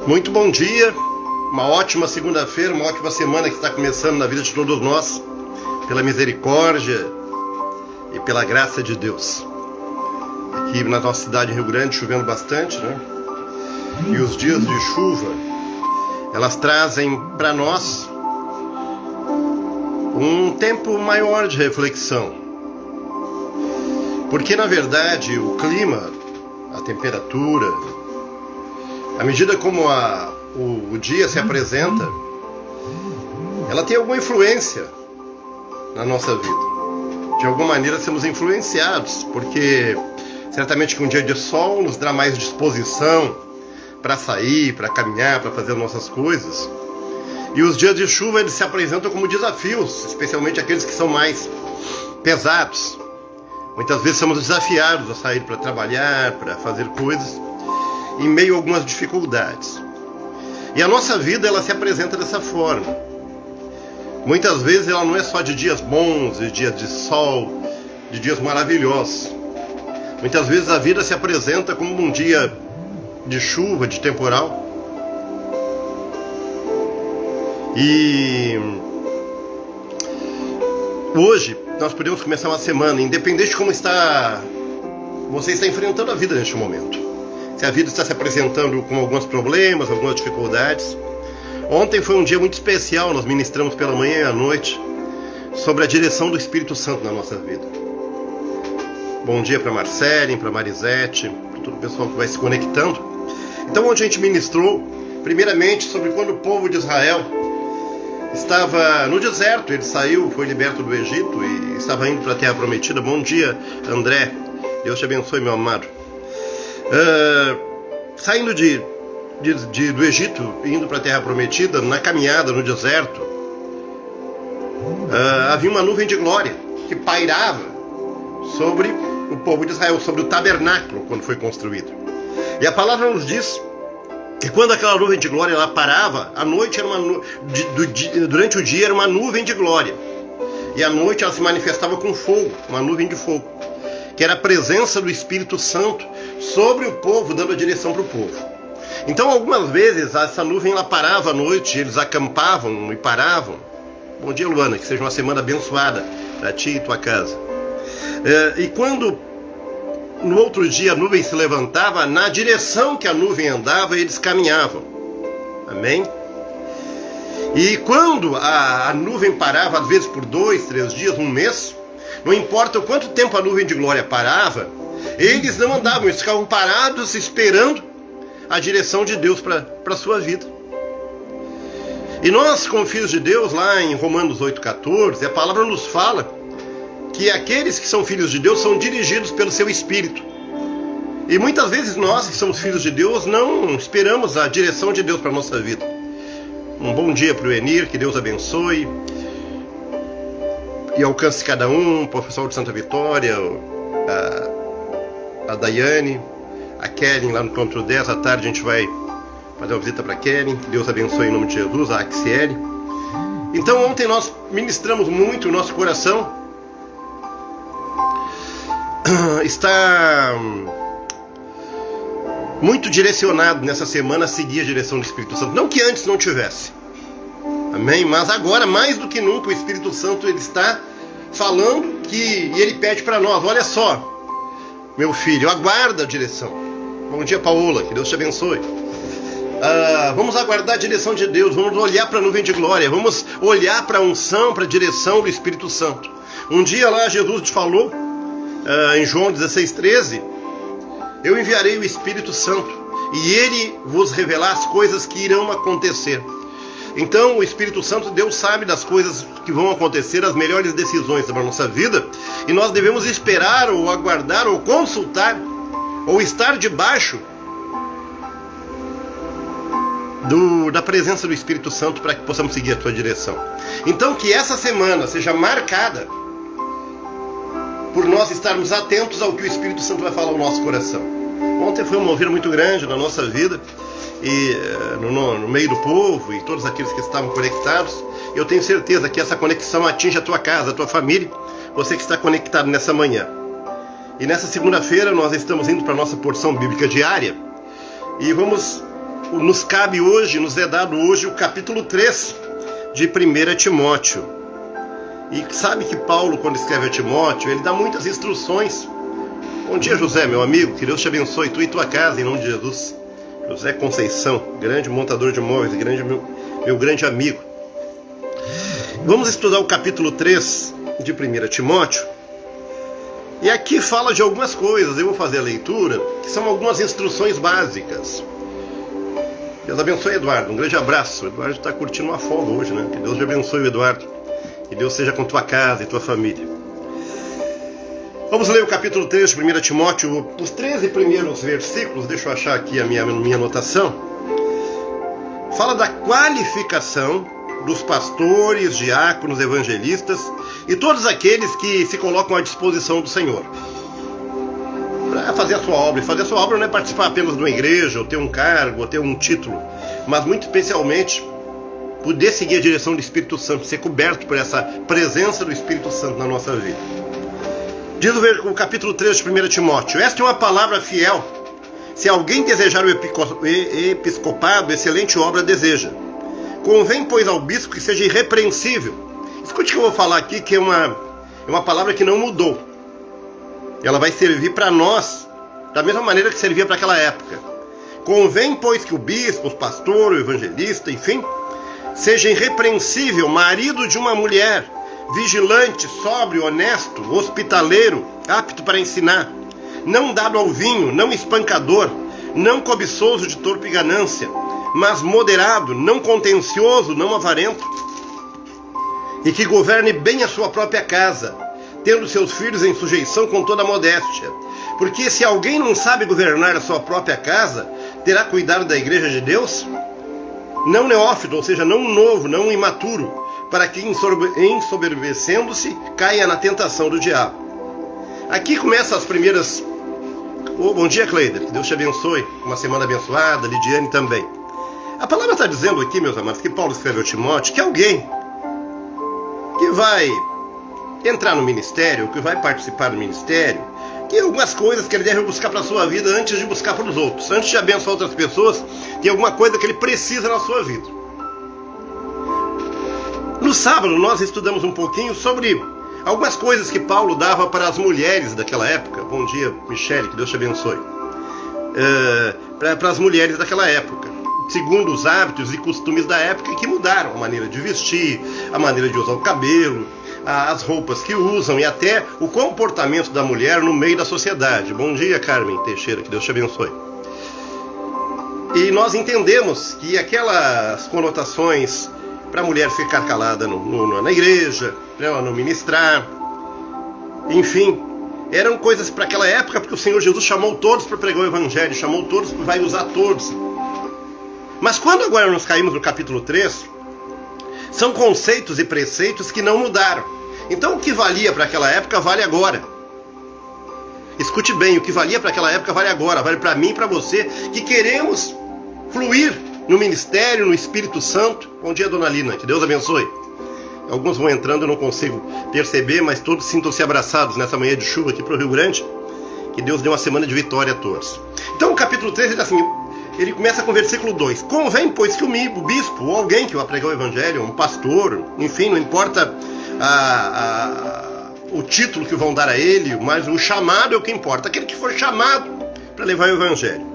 Muito bom dia, uma ótima segunda-feira, uma ótima semana que está começando na vida de todos nós, pela misericórdia e pela graça de Deus. Aqui na nossa cidade, em Rio Grande, chovendo bastante, né? E os dias de chuva, elas trazem para nós um tempo maior de reflexão. Porque, na verdade, o clima, a temperatura, à medida como o dia se apresenta, ela tem alguma influência na nossa vida. De alguma maneira somos influenciados, porque certamente que um dia de sol nos dá mais disposição para sair, para caminhar, para fazer nossas coisas. E os dias de chuva, eles se apresentam como desafios, especialmente aqueles que são mais pesados. Muitas vezes somos desafiados a sair para trabalhar, para fazer coisas, em meio a algumas dificuldades. E a nossa vida, ela se apresenta dessa forma. Muitas vezes ela não é só de dias bons, de dias de sol, de dias maravilhosos. Muitas vezes a vida se apresenta como um dia de chuva, de temporal. E hoje nós podemos começar uma semana, independente de como você está enfrentando a vida neste momento. Se a vida está se apresentando com alguns problemas, algumas dificuldades. Ontem foi um dia muito especial, nós ministramos pela manhã e à noite sobre a direção do Espírito Santo na nossa vida. Bom dia para Marcele, para Marisete, para todo o pessoal que vai se conectando. Então ontem a gente ministrou primeiramente sobre quando o povo de Israel estava no deserto. Ele saiu, foi liberto do Egito e estava indo para a Terra Prometida. Bom dia, André, Deus te abençoe, meu amado. Saindo do Egito, indo para a Terra Prometida, na caminhada no deserto, havia uma nuvem de glória que pairava sobre o povo de Israel, sobre o tabernáculo quando foi construído. E a palavra nos diz que quando aquela nuvem de glória ela parava, à noite era durante o dia era uma nuvem de glória, e à noite ela se manifestava com fogo, uma nuvem de fogo, que era a presença do Espírito Santo sobre o povo, dando a direção para o povo. Então algumas vezes essa nuvem ela parava à noite, eles acampavam e paravam. Bom dia, Luana, que seja uma semana abençoada para ti e tua casa. E quando no outro dia a nuvem se levantava, na direção que a nuvem andava, eles caminhavam. Amém? E quando a nuvem parava, às vezes por 2, 3 dias, um mês, não importa o quanto tempo a nuvem de glória parava, eles não andavam, eles ficavam parados esperando a direção de Deus para a sua vida. E nós, como filhos de Deus, lá em Romanos 8,14, a palavra nos fala que aqueles que são filhos de Deus são dirigidos pelo seu Espírito. E muitas vezes nós, que somos filhos de Deus, não esperamos a direção de Deus para a nossa vida. Um bom dia para o Enir, que Deus abençoe e alcance cada um, o professor de Santa Vitória, a Daiane, a Kellen, lá no Control 10, à tarde a gente vai fazer uma visita para a Kellen, que Deus abençoe em nome de Jesus, a Axiele. Então ontem nós ministramos muito, o nosso coração está muito direcionado nessa semana a seguir a direção do Espírito Santo. Não que antes não tivesse, amém? Mas agora, mais do que nunca, o Espírito Santo ele está falando e ele pede para nós: olha só, meu filho, aguarda a direção. Bom dia, Paola, que Deus te abençoe. Vamos aguardar a direção de Deus, vamos olhar para a nuvem de glória, vamos olhar para a unção, para a direção do Espírito Santo. Um dia lá Jesus te falou, em João 16,13, eu enviarei o Espírito Santo e ele vos revelar as coisas que irão acontecer. Então o Espírito Santo, Deus sabe das coisas que vão acontecer, as melhores decisões da nossa vida, e nós devemos esperar ou aguardar ou consultar ou estar debaixo da presença do Espírito Santo para que possamos seguir a sua direção. Então que essa semana seja marcada por nós estarmos atentos ao que o Espírito Santo vai falar ao nosso coração. Ontem foi um mover muito grande na nossa vida, e no meio do povo e todos aqueles que estavam conectados. Eu tenho certeza que essa conexão atinge a tua casa, a tua família, você que está conectado nessa manhã. E nessa segunda-feira nós estamos indo para a nossa porção bíblica diária e vamos nos cabe hoje, nos é dado hoje o capítulo 3 de 1 Timóteo. E sabe que Paulo, quando escreve a Timóteo, ele dá muitas instruções. Bom dia, José, meu amigo, que Deus te abençoe, tu e tua casa, em nome de Jesus. José Conceição, grande montador de móveis, meu grande amigo. Vamos estudar o capítulo 3 de 1 Timóteo. E aqui fala de algumas coisas, eu vou fazer a leitura, que são algumas instruções básicas. Deus abençoe, Eduardo, um grande abraço. O Eduardo está curtindo uma folga hoje, né? Que Deus te abençoe, Eduardo. Que Deus seja com tua casa e tua família. Vamos ler o capítulo 3 de 1 Timóteo, os 13 primeiros versículos, deixa eu achar aqui a minha anotação. Fala da qualificação dos pastores, diáconos, evangelistas e todos aqueles que se colocam à disposição do Senhor para fazer a sua obra. E fazer a sua obra não é participar apenas de uma igreja, ou ter um cargo, ou ter um título, mas muito especialmente poder seguir a direção do Espírito Santo, ser coberto por essa presença do Espírito Santo na nossa vida. Diz o capítulo 3 de 1 Timóteo: esta é uma palavra fiel. Se alguém desejar o episcopado, excelente obra deseja. Convém, pois, ao bispo que seja irrepreensível. Escute o que eu vou falar aqui, que é uma palavra que não mudou. Ela vai servir para nós da mesma maneira que servia para aquela época. Convém, pois, que o bispo, o pastor, o evangelista, enfim, seja irrepreensível, marido de uma mulher, vigilante, sóbrio, honesto, hospitaleiro, apto para ensinar, não dado ao vinho, não espancador, não cobiçoso de torpe ganância, mas moderado, não contencioso, não avarento, e que governe bem a sua própria casa, tendo seus filhos em sujeição com toda a modéstia. Porque se alguém não sabe governar a sua própria casa, terá cuidado da igreja de Deus? Não neófito, ou seja, não novo, não imaturo, para que ensoberbecendo-se caia na tentação do diabo. Aqui começam as primeiras... bom dia, Cleider, que Deus te abençoe, uma semana abençoada, Lidiane também. A palavra está dizendo aqui, meus amados, que Paulo escreveu a Timóteo, que alguém que vai entrar no ministério, que vai participar do ministério, que algumas coisas que ele deve buscar para a sua vida antes de buscar para os outros. Antes de abençoar outras pessoas, tem alguma coisa que ele precisa na sua vida. No sábado, nós estudamos um pouquinho sobre algumas coisas que Paulo dava para as mulheres daquela época. Bom dia, Michele, que Deus te abençoe. Para as mulheres daquela época, segundo os hábitos e costumes da época, que mudaram a maneira de vestir, a maneira de usar o cabelo, as roupas que usam e até o comportamento da mulher no meio da sociedade. Bom dia, Carmen Teixeira, que Deus te abençoe. E nós entendemos que aquelas conotações para a mulher ficar calada na igreja, no ministrar, enfim, eram coisas para aquela época, porque o Senhor Jesus chamou todos para pregar o Evangelho, chamou todos, vai usar todos. Mas quando agora nós caímos no capítulo 3, são conceitos e preceitos que não mudaram. Então o que valia para aquela época vale agora. Escute bem, o que valia para aquela época vale agora, vale para mim e para você, que queremos fluir no ministério, no Espírito Santo. Bom dia, Dona Lina, que Deus abençoe. Alguns vão entrando, eu não consigo perceber, mas todos sintam-se abraçados nessa manhã de chuva aqui para o Rio Grande. Que Deus dê uma semana de vitória a todos. Então o capítulo 3, ele começa com o versículo 2. Convém, pois, que o bispo, ou alguém que vai pregar o evangelho, um pastor, enfim, não importa o título que vão dar a ele, mas o chamado é o que importa. Aquele que for chamado para levar o evangelho.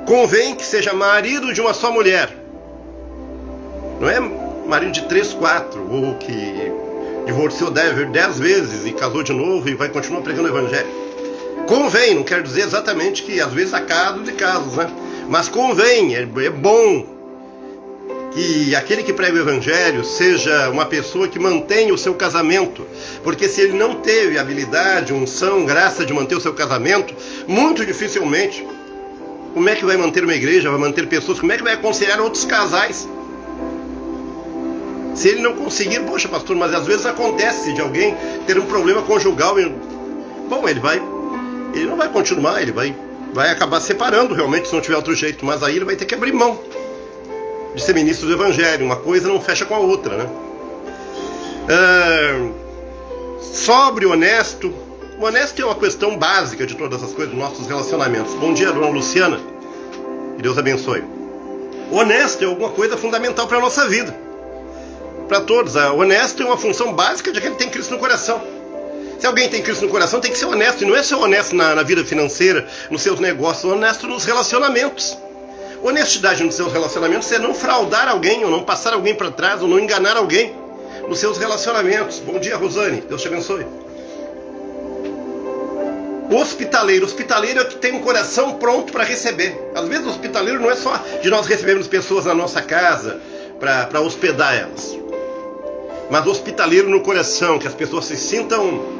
Convém que seja marido de uma só mulher. Não é marido de 3, 4, ou que divorciou 10 vezes e casou de novo e vai continuar pregando o evangelho. Convém, não quer dizer exatamente que às vezes há casos e casos, né? Mas convém, é bom que aquele que prega o evangelho seja uma pessoa que mantenha o seu casamento, porque se ele não teve habilidade, unção, graça de manter o seu casamento, muito dificilmente, como é que vai manter uma igreja, vai manter pessoas, como é que vai aconselhar outros casais? Se ele não conseguir, poxa pastor, mas às vezes acontece de alguém ter um problema conjugal, bom, ele não vai continuar, ele vai acabar separando realmente se não tiver outro jeito, mas aí ele vai ter que abrir mão de ser ministro do evangelho. Uma coisa não fecha com a outra, né? Sóbrio, honesto. O honesto é uma questão básica de todas as coisas dos nossos relacionamentos. Bom dia, dona Luciana, que Deus abençoe. honesto é alguma coisa fundamental para a nossa vida. Para todos, honesto é uma função básica de quem tem Cristo no coração. Se alguém tem Cristo no coração, tem que ser honesto. E não é só honesto na vida financeira, nos seus negócios, honesto nos relacionamentos. Honestidade nos seus relacionamentos é não fraudar alguém, ou não passar alguém para trás, ou não enganar alguém nos seus relacionamentos. Bom dia, Rosane. Deus te abençoe. O hospitaleiro é que tem um coração pronto para receber. Às vezes o hospitaleiro não é só de nós recebermos pessoas na nossa casa para hospedar elas. Mas o hospitaleiro no coração, que as pessoas se sintam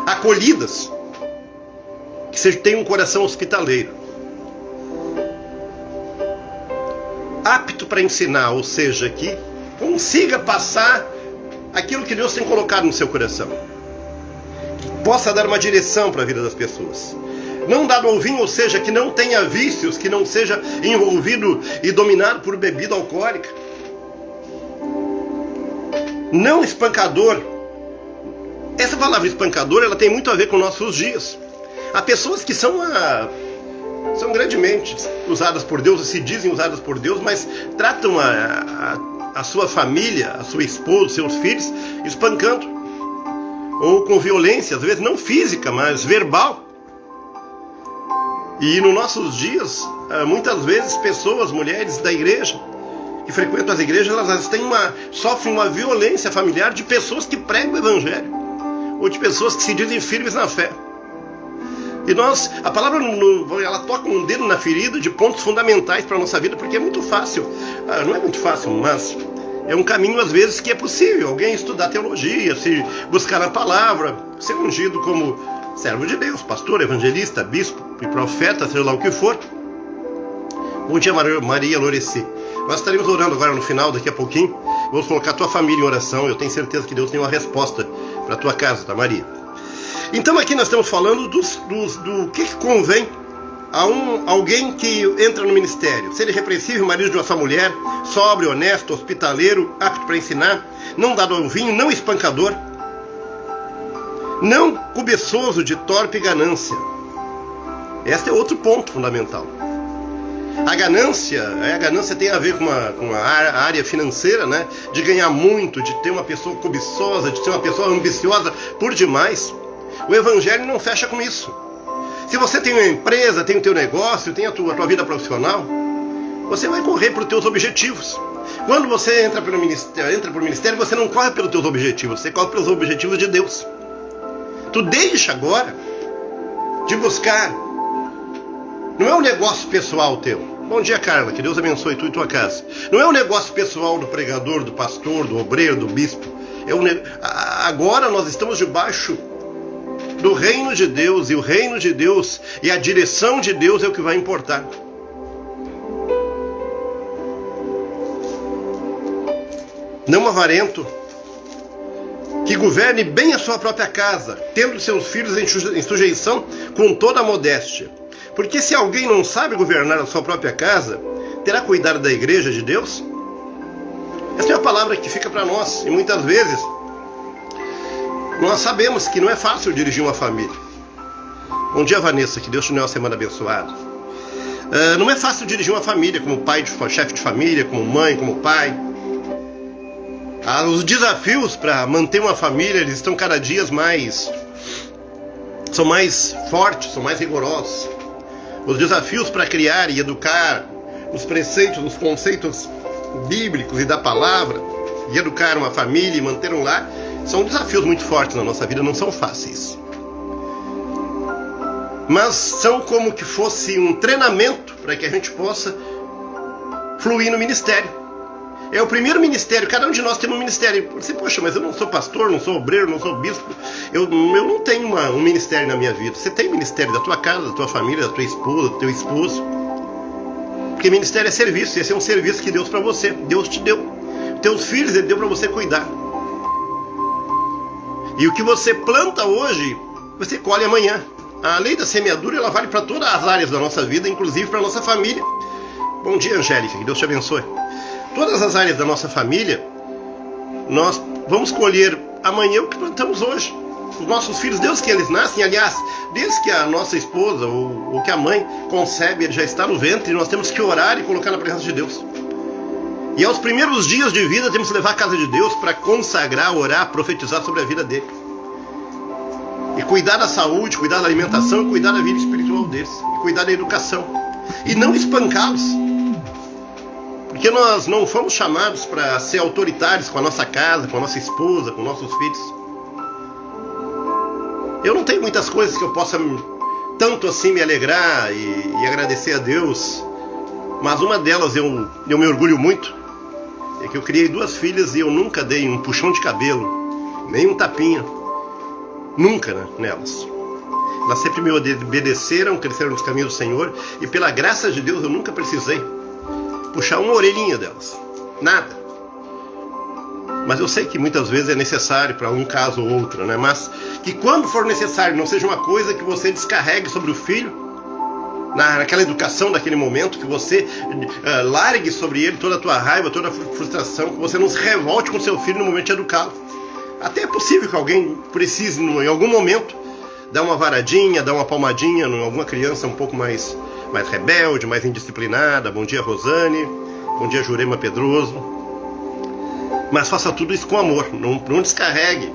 acolhidas, que tenha um coração hospitaleiro, apto para ensinar, ou seja, que consiga passar aquilo que Deus tem colocado no seu coração, que possa dar uma direção para a vida das pessoas, não dado ao vinho, ou seja, que não tenha vícios, que não seja envolvido e dominado por bebida alcoólica, não espancador. Essa palavra espancador, ela tem muito a ver com nossos dias. Há pessoas que são grandemente usadas por Deus, se dizem usadas por Deus, mas tratam a sua família, a sua esposa, seus filhos, espancando. Ou com violência, às vezes não física, mas verbal. E nos nossos dias, muitas vezes pessoas, mulheres da igreja, que frequentam as igrejas, elas sofrem uma violência familiar de pessoas que pregam o evangelho, ou de pessoas que se dizem firmes na fé. E a palavra ela toca um dedo na ferida de pontos fundamentais para a nossa vida, porque é muito fácil, não é muito fácil, mas é um caminho às vezes que é possível alguém estudar teologia, se buscar na palavra, ser ungido como servo de Deus, pastor, evangelista, bispo e profeta, seja lá o que for. Bom dia, Maria Loreci. Nós estaremos orando agora no final, daqui a pouquinho. Vamos colocar a tua família em oração. Eu tenho certeza que Deus tem uma resposta para a tua casa, tá, Maria? Então aqui nós estamos falando do que convém a alguém que entra no ministério. Ser irrepreensível, marido de uma só mulher, sóbrio, honesto, hospitaleiro, apto para ensinar, não dado ao vinho, não espancador, não cobiçoso de torpe ganância. Este é outro ponto fundamental. A ganância tem a ver com a área financeira, né? De ganhar muito, de ter uma pessoa cobiçosa, de ser uma pessoa ambiciosa por demais. O evangelho não fecha com isso. Se você tem uma empresa, tem o teu negócio, tem a tua vida profissional, você vai correr para os teus objetivos. Quando você entra para o ministério, você não corre pelos teus objetivos, você corre pelos objetivos de Deus. Tu deixa agora de buscar. Não é um negócio pessoal teu. Bom dia, Carla, que Deus abençoe tu e tua casa. Não é um negócio pessoal do pregador, do pastor, do obreiro, do bispo. Agora nós estamos debaixo do reino de Deus, e o reino de Deus e a direção de Deus é o que vai importar. Não avarento, que governe bem a sua própria casa, tendo seus filhos em sujeição com toda a modéstia. Porque se alguém não sabe governar a sua própria casa, terá cuidado da igreja de Deus? Essa é a palavra que fica para nós. E muitas vezes nós sabemos que não é fácil dirigir uma família. Bom dia, Vanessa, que Deus te dê uma semana abençoada. Não é fácil dirigir uma família como pai, chefe de família, como mãe, como pai. Os desafios para manter uma família, eles estão cada dia são mais fortes, são mais rigorosos. Os desafios para criar e educar os preceitos, os conceitos bíblicos e da palavra, e educar uma família e manter um lar, são desafios muito fortes na nossa vida, não são fáceis. Mas são como que fosse um treinamento para que a gente possa fluir no ministério. É o primeiro ministério, cada um de nós tem um ministério. Você, poxa, mas eu não sou pastor, não sou obreiro, não sou bispo. Eu não tenho um ministério na minha vida. Você tem ministério da tua casa, da tua família, da tua esposa, do teu esposo. Porque ministério é serviço, esse é um serviço que Deus para você. Deus te deu. Teus filhos Ele deu para você cuidar. E o que você planta hoje, você colhe amanhã. A lei da semeadura, ela vale para todas as áreas da nossa vida, inclusive para a nossa família. Bom dia, Angélica, que Deus te abençoe. Todas as áreas da nossa família, nós vamos colher amanhã o que plantamos hoje. Os nossos filhos, desde que eles nascem, aliás, desde que a nossa esposa ou que a mãe concebe, ele já está no ventre, e nós temos que orar e colocar na presença de Deus. E aos primeiros dias de vida temos que levar a casa de Deus para consagrar, orar, profetizar sobre a vida dele. E cuidar da saúde, cuidar da alimentação, cuidar da vida espiritual deles. E cuidar da educação. E não espancá-los. Porque nós não fomos chamados para ser autoritários com a nossa casa, com a nossa esposa, com nossos filhos. Eu não tenho muitas coisas que eu possa tanto assim me alegrar e agradecer a Deus. Mas uma delas eu me orgulho muito. É que eu criei 2 filhas e eu nunca dei um puxão de cabelo, nem um tapinha. Nunca, né, nelas. Elas sempre me obedeceram, cresceram nos caminhos do Senhor. E pela graça de Deus eu nunca precisei puxar uma orelhinha delas. Nada. Mas eu sei que muitas vezes é necessário para um caso ou outro, né? Mas que quando for necessário não seja uma coisa que você descarregue sobre o filho, naquela educação daquele momento, que você largue sobre ele toda a tua raiva, toda a frustração, que você não se revolte com seu filho no momento de educá-lo. Até é possível que alguém precise, em algum momento, dar uma varadinha, dar uma palmadinha em alguma criança um pouco mais rebelde, mais indisciplinada. Bom dia, Rosane. Bom dia, Jurema Pedroso. Mas faça tudo isso com amor, não descarregue.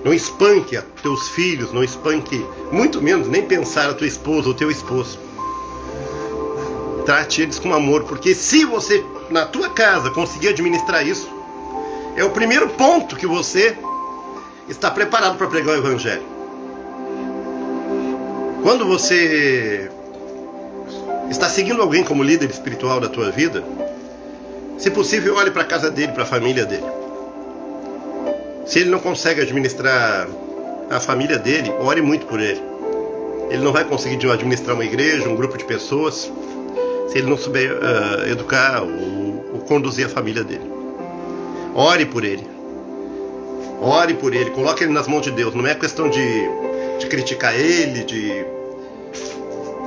Não espanque a teus filhos, não espanque, muito menos, nem pensar a tua esposa ou teu esposo. Trate eles com amor, porque se você, na tua casa, conseguir administrar isso, é o primeiro ponto que você está preparado para pregar o Evangelho. Quando você está seguindo alguém como líder espiritual da tua vida, se possível, olhe para a casa dele, para a família dele. Se ele não consegue administrar a família dele, ore muito por ele. Ele não vai conseguir administrar uma igreja, um grupo de pessoas, se ele não souber educar ou conduzir a família dele. Ore por ele. Ore por ele. Coloque ele nas mãos de Deus. Não é questão de criticar ele,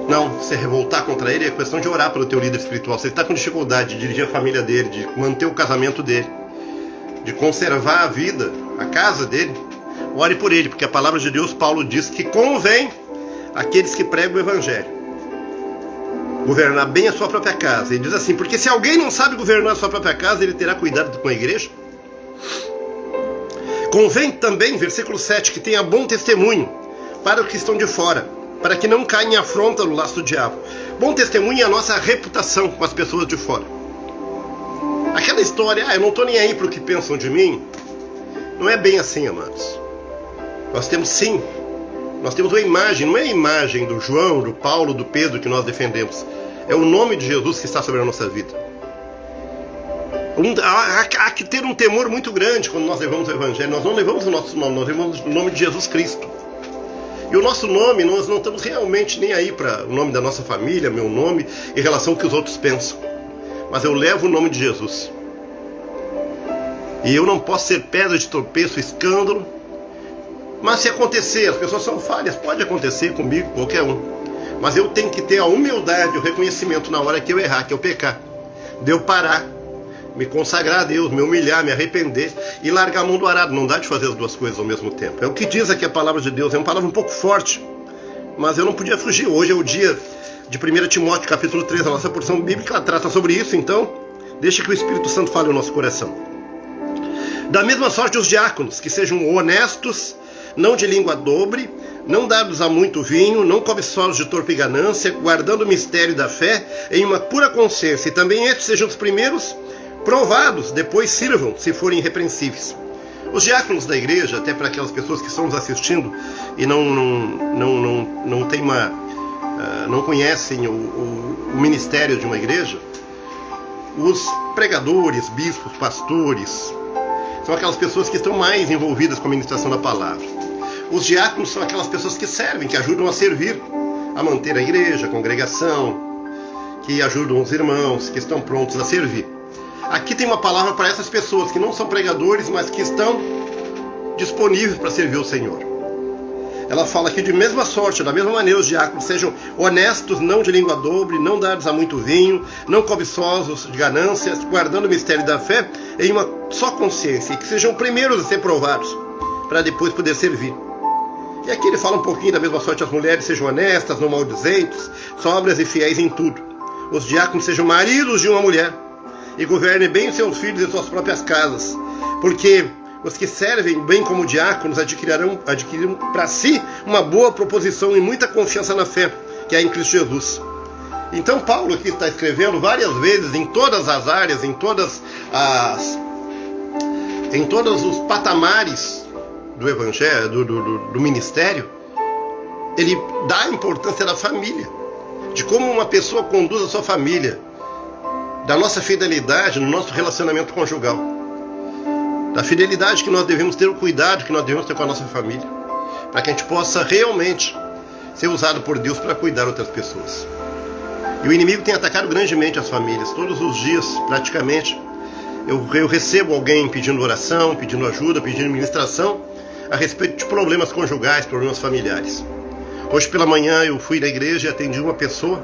não, se revoltar contra ele. É questão de orar pelo teu líder espiritual. Se ele está com dificuldade de dirigir a família dele, de manter o casamento dele, de conservar a vida, a casa dele, ore por ele, porque a palavra de Deus, Paulo diz que convém aqueles que pregam o Evangelho governar bem a sua própria casa. Ele diz assim, porque se alguém não sabe governar a sua própria casa, ele terá cuidado com a igreja. Convém também, versículo 7, que tenha bom testemunho para os que estão de fora, para que não caia em afronta no laço do diabo. Bom testemunho é a nossa reputação com as pessoas de fora. Aquela história, eu não estou nem aí para o que pensam de mim, não é bem assim, amados. Nós temos sim, nós temos uma imagem, não é a imagem do João, do Paulo, do Pedro que nós defendemos. É o nome de Jesus que está sobre a nossa vida. Há que ter um temor muito grande quando nós levamos o Evangelho. Nós não levamos o nosso nome, nós levamos o nome de Jesus Cristo. E o nosso nome, nós não estamos realmente nem aí para o nome da nossa família, meu nome, em relação ao que os outros pensam. Mas eu levo o nome de Jesus. E eu não posso ser pedra de tropeço, escândalo. Mas se acontecer, as pessoas são falhas, pode acontecer comigo, qualquer um. Mas eu tenho que ter a humildade, o reconhecimento na hora que eu errar, que eu pecar. De eu parar, me consagrar a Deus, me humilhar, me arrepender e largar a mão do arado. Não dá de fazer as duas coisas ao mesmo tempo. É o que diz aqui a palavra de Deus. É uma palavra um pouco forte, mas eu não podia fugir. Hoje é o dia de 1 Timóteo, capítulo 3, a nossa porção bíblica, ela trata sobre isso. Então, deixa que o Espírito Santo fale no nosso coração. Da mesma sorte os diáconos, que sejam honestos, não de língua dobre, não dados a muito vinho, não cobiçosos de torpe ganância, guardando o mistério da fé em uma pura consciência. E também estes sejam os primeiros provados, depois sirvam, se forem irrepreensíveis. Os diáconos da igreja, até para aquelas pessoas que estão nos assistindo e não conhecem o ministério de uma igreja, os pregadores, bispos, pastores, são aquelas pessoas que estão mais envolvidas com a ministração da palavra. Os diáconos são aquelas pessoas que servem, que ajudam a servir, a manter a igreja, a congregação, que ajudam os irmãos, que estão prontos a servir. Aqui tem uma palavra para essas pessoas que não são pregadores, mas que estão disponíveis para servir o Senhor. Ela fala aqui de mesma sorte, da mesma maneira os diáconos sejam honestos, não de língua dobre, não dados a muito vinho, não cobiçosos de ganâncias, guardando o mistério da fé em uma só consciência, e que sejam primeiros a ser provados. para depois poder servir. E aqui ele fala um pouquinho da mesma sorte: as mulheres sejam honestas, não maldizentes, sóbrias e fiéis em tudo. Os diáconos sejam maridos de uma mulher e governem bem os seus filhos e suas próprias casas, porque os que servem bem como diáconos adquirirão para si uma boa proposição e muita confiança na fé, que é em Cristo Jesus. Então Paulo aqui está escrevendo várias vezes, em todas as áreas, em todos os patamares do evangelho, do ministério, ele dá a importância da família, de como uma pessoa conduz a sua família, da nossa fidelidade no nosso relacionamento conjugal, da fidelidade que nós devemos ter, o cuidado que nós devemos ter com a nossa família, para que a gente possa realmente ser usado por Deus para cuidar de outras pessoas. E o inimigo tem atacado grandemente as famílias. Todos os dias, praticamente, eu recebo alguém pedindo oração, pedindo ajuda, pedindo ministração a respeito de problemas conjugais, problemas familiares. Hoje pela manhã eu fui na igreja e atendi uma pessoa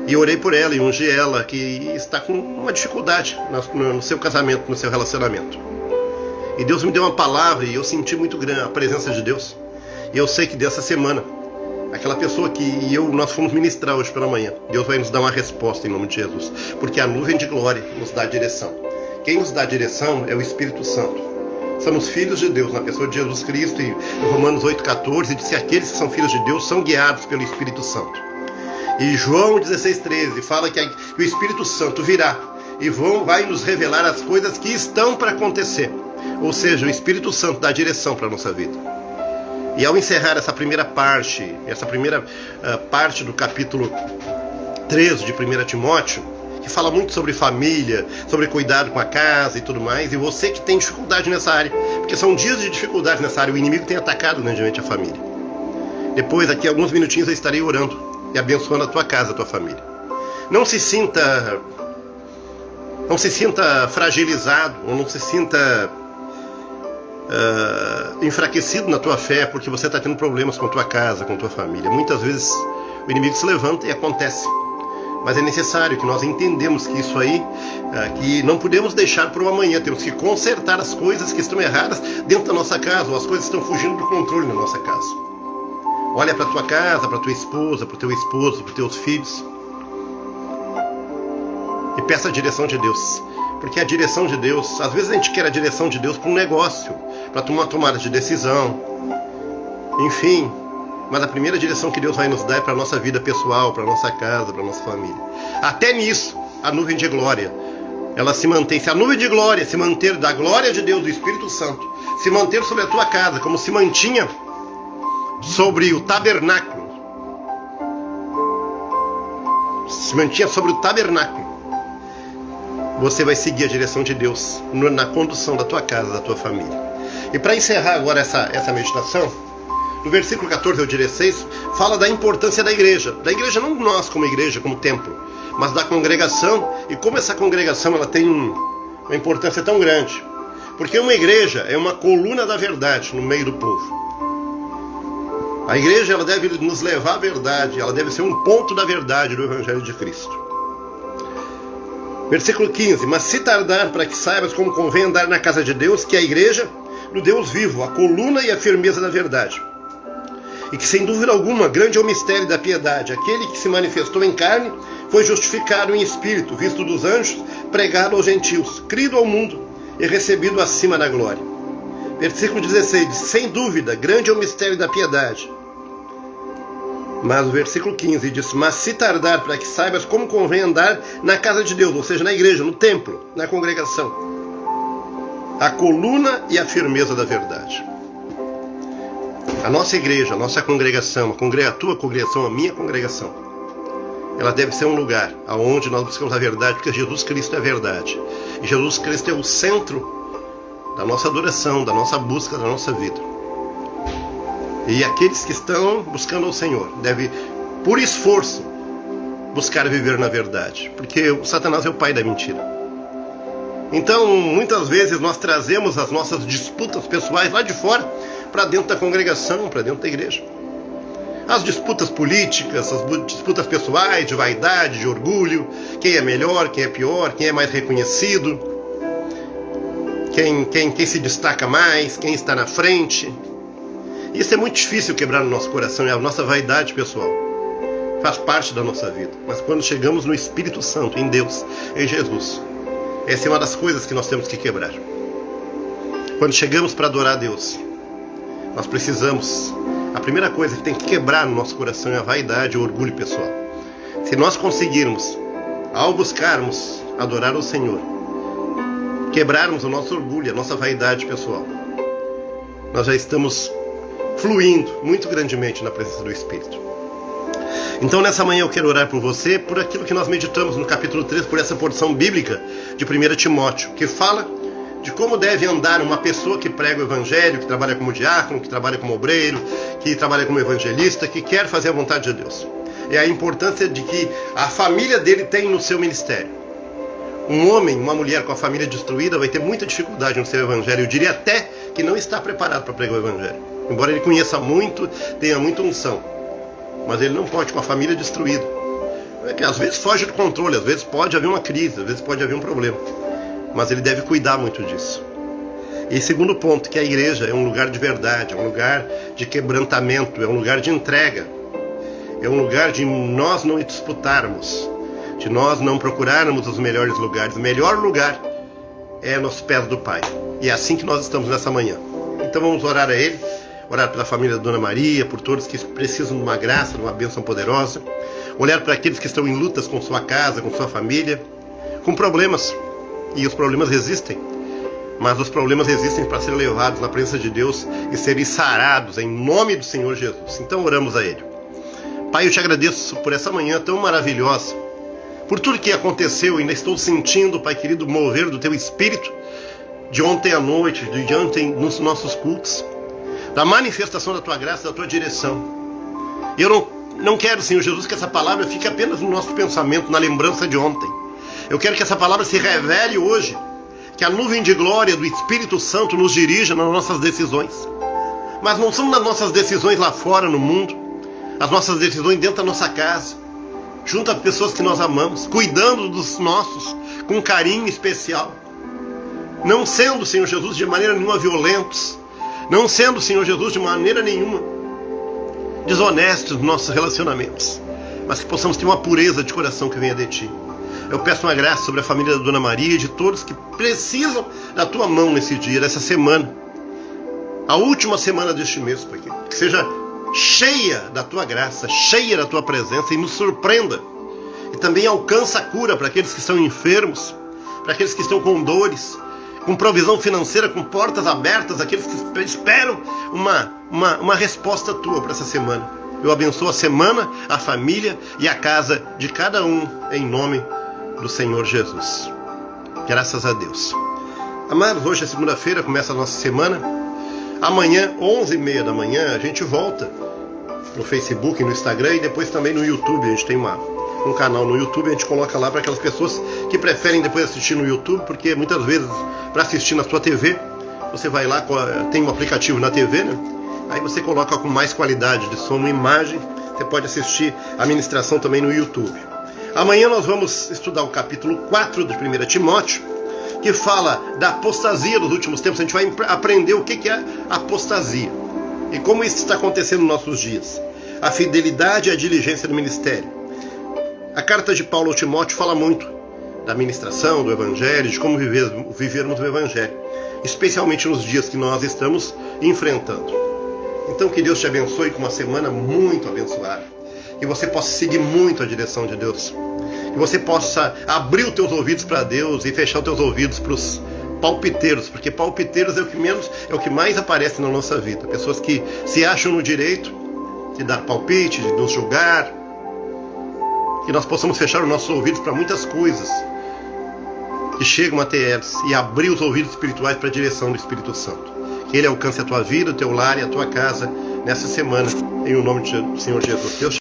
e orei por ela e ungi ela, que está com uma dificuldade no seu casamento, no seu relacionamento. E Deus me deu uma palavra e eu senti muito grande a presença de Deus. E eu sei que dessa semana, aquela pessoa que nós fomos ministrar hoje pela manhã, Deus vai nos dar uma resposta em nome de Jesus, porque a nuvem de glória nos dá a direção. Quem nos dá a direção é o Espírito Santo. Somos filhos de Deus na pessoa de Jesus Cristo, e Romanos 8,14 diz que aqueles que são filhos de Deus são guiados pelo Espírito Santo. E João 16,13 fala que o Espírito Santo virá e vai nos revelar as coisas que estão para acontecer. Ou seja, o Espírito Santo dá a direção para a nossa vida. E ao encerrar essa primeira parte do capítulo 13 de 1 Timóteo, que fala muito sobre família, sobre cuidado com a casa e tudo mais, e você que tem dificuldade nessa área, porque são dias de dificuldade nessa área, o inimigo tem atacado grandemente a família. Depois, daqui a alguns minutinhos, eu estarei orando e abençoando a tua casa, a tua família. Não se sinta fragilizado, ou não se sinta enfraquecido na tua fé porque você está tendo problemas com a tua casa, com a tua família. Muitas vezes o inimigo se levanta e acontece, mas é necessário que nós entendamos que isso aí, que não podemos deixar para o amanhã. Temos que consertar as coisas que estão erradas dentro da nossa casa, ou as coisas que estão fugindo do controle na nossa casa. Olha para a tua casa, para a tua esposa, para o teu esposo, para os teus filhos, e peça a direção de Deus. Porque a direção de Deus, às vezes a gente quer a direção de Deus para um negócio, para tomar tomada de decisão, enfim. Mas a primeira direção que Deus vai nos dar é para a nossa vida pessoal, para a nossa casa, para a nossa família. Até nisso, a nuvem de glória, ela se mantém. Se a nuvem de glória se manter da glória de Deus, do Espírito Santo, se manter sobre a tua casa, como se mantinha sobre o tabernáculo, você vai seguir a direção de Deus na condução da tua casa, da tua família. E para encerrar agora essa meditação, no versículo 14 ao 16, fala da importância da igreja. Da igreja, não nós como igreja, como templo, mas da congregação, e como essa congregação ela tem uma importância tão grande. Porque uma igreja é uma coluna da verdade no meio do povo. A igreja ela deve nos levar à verdade, ela deve ser um ponto da verdade do Evangelho de Cristo. Versículo 15: mas se tardar, para que saibas como convém andar na casa de Deus, que é a igreja do Deus vivo, a coluna e a firmeza da verdade. E que sem dúvida alguma, grande é o mistério da piedade. Aquele que se manifestou em carne foi justificado em espírito, visto dos anjos, pregado aos gentios, crido ao mundo e recebido acima da glória. Versículo 16 diz: sem dúvida, grande é o mistério da piedade. Mas o versículo 15 diz: mas se tardar, para que saibas como convém andar na casa de Deus, ou seja, na igreja, no templo, na congregação, a coluna e a firmeza da verdade. A nossa igreja, a nossa congregação, a tua congregação, a minha congregação, ela deve ser um lugar onde nós buscamos a verdade, porque Jesus Cristo é a verdade. E Jesus Cristo é o centro da nossa adoração, da nossa busca, da nossa vida. E aqueles que estão buscando ao Senhor devem, por esforço, buscar viver na verdade, porque o Satanás é o pai da mentira. Então, muitas vezes nós trazemos as nossas disputas pessoais lá de fora para dentro da congregação, para dentro da igreja. As disputas políticas, as disputas pessoais, de vaidade, de orgulho, quem é melhor, quem é pior, quem é mais reconhecido, quem se destaca mais, quem está na frente. Isso é muito difícil quebrar no nosso coração, é a nossa vaidade pessoal. Faz parte da nossa vida. Mas quando chegamos no Espírito Santo, em Deus, em Jesus, essa é uma das coisas que nós temos que quebrar. Quando chegamos para adorar a Deus, nós precisamos, a primeira coisa que tem que quebrar no nosso coração é a vaidade, o orgulho pessoal. Se nós conseguirmos, ao buscarmos adorar o Senhor, quebrarmos o nosso orgulho, a nossa vaidade pessoal, nós já estamos fluindo muito grandemente na presença do Espírito. Então nessa manhã eu quero orar por você, por aquilo que nós meditamos no capítulo 3, por essa porção bíblica de 1 Timóteo, que fala de como deve andar uma pessoa que prega o Evangelho, que trabalha como diácono, que trabalha como obreiro, que trabalha como evangelista, que quer fazer a vontade de Deus. É a importância de que a família dele tem no seu ministério. Um homem, uma mulher com a família destruída vai ter muita dificuldade no seu Evangelho. Eu diria até que não está preparado para pregar o Evangelho. Embora ele conheça muito, tenha muita unção, mas ele não pode com a família destruída. É que às vezes foge do controle, às vezes pode haver uma crise, às vezes pode haver um problema. Mas ele deve cuidar muito disso. E segundo ponto, que a igreja é um lugar de verdade, é um lugar de quebrantamento, é um lugar de entrega. É um lugar de nós não disputarmos, de nós não procurarmos os melhores lugares. O melhor lugar é nos pés do Pai. E é assim que nós estamos nessa manhã. Então vamos orar a Ele, orar pela família da Dona Maria, por todos que precisam de uma graça, de uma bênção poderosa. Olhar para aqueles que estão em lutas com sua casa, com sua família, com problemas. E os problemas resistem, mas os problemas existem para serem levados na presença de Deus e serem sarados em nome do Senhor Jesus. Então oramos a Ele. Pai, eu te agradeço por essa manhã tão maravilhosa, por tudo que aconteceu. Ainda estou sentindo, Pai querido, o mover do Teu Espírito de ontem à noite, de ontem nos nossos cultos, da manifestação da Tua graça, da Tua direção. Eu não quero, Senhor Jesus, que essa palavra fique apenas no nosso pensamento, na lembrança de ontem. Eu quero que essa palavra se revele hoje, que a nuvem de glória do Espírito Santo nos dirija nas nossas decisões. Mas não são nas nossas decisões lá fora no mundo, as nossas decisões dentro da nossa casa, junto às pessoas que nós amamos, cuidando dos nossos com carinho especial. Não sendo, Senhor Jesus, de maneira nenhuma violentos, não sendo, Senhor Jesus, de maneira nenhuma desonestos nos nossos relacionamentos, mas que possamos ter uma pureza de coração que venha de Ti. Eu peço uma graça sobre a família da Dona Maria e de todos que precisam da Tua mão nesse dia, nessa semana. A última semana deste mês, Pai, que seja cheia da Tua graça, cheia da Tua presença e nos surpreenda. E também alcança a cura para aqueles que estão enfermos, para aqueles que estão com dores, com provisão financeira, com portas abertas, aqueles que esperam uma resposta Tua para essa semana. Eu abençoo a semana, a família e a casa de cada um, em nome do Senhor Jesus. Graças a Deus. Amados, hoje é segunda-feira, começa a nossa semana. Amanhã, 11h30 da manhã, a gente volta no Facebook, no Instagram e depois também no YouTube. A gente tem um canal no YouTube, a gente coloca lá para aquelas pessoas que preferem depois assistir no YouTube, porque muitas vezes para assistir na sua TV, você vai lá, tem um aplicativo na TV, né? Aí você coloca com mais qualidade de som e imagem, você pode assistir a ministração também no YouTube. Amanhã nós vamos estudar o capítulo 4 de 1 Timóteo, que fala da apostasia dos últimos tempos. A gente vai aprender o que é apostasia e como isso está acontecendo nos nossos dias. A fidelidade e a diligência do ministério. A carta de Paulo ao Timóteo fala muito da ministração, do Evangelho, de como vivermos o Evangelho, especialmente nos dias que nós estamos enfrentando. Então que Deus te abençoe com uma semana muito abençoada. Que você possa seguir muito a direção de Deus. Que você possa abrir os teus ouvidos para Deus e fechar os teus ouvidos para os palpiteiros, porque palpiteiros é o que mais aparece na nossa vida. Pessoas que se acham no direito de dar palpite, de nos julgar. Que nós possamos fechar os nossos ouvidos para muitas coisas que chegam até eles e abrir os ouvidos espirituais para a direção do Espírito Santo. Que Ele alcance a tua vida, o teu lar e a tua casa nessa semana, em o nome do Senhor Jesus. Deus